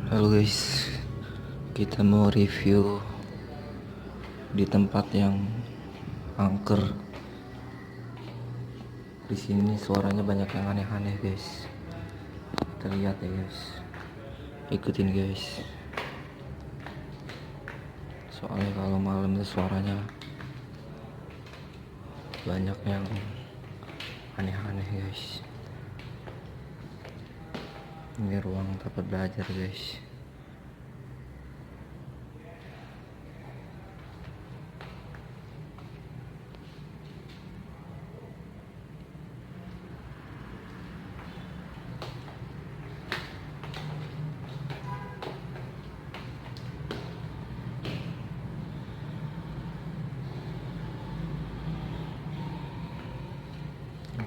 Halo guys, kita mau review di tempat yang angker. Di sini suaranya banyak yang aneh-aneh guys. Kita lihat ya guys, ikutin guys. Soalnya kalau malam itu suaranya banyak yang aneh-aneh guys. Ini ruang tempat belajar guys.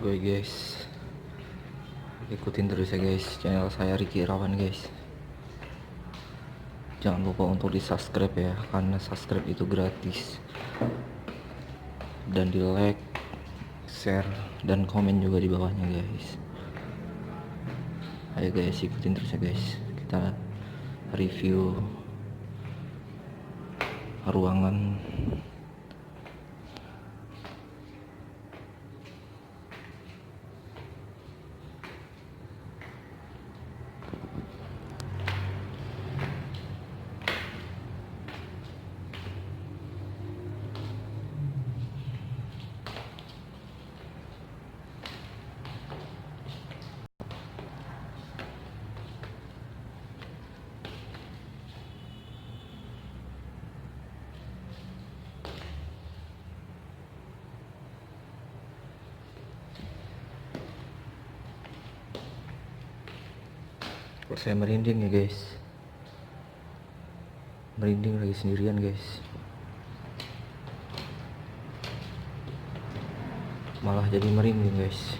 Gue guys, ikutin terus ya guys channel saya Ricky Irawan guys. Jangan lupa untuk di subscribe ya, karena subscribe itu gratis. Dan di like, share, dan komen juga di bawahnya guys. Ayo guys, ikutin terus ya guys. Kita review ruangan. Kok saya merinding ya guys, merinding lagi sendirian guys, malah jadi merinding guys.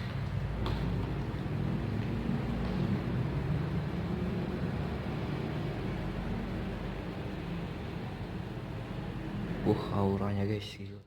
Auranya guys, gila.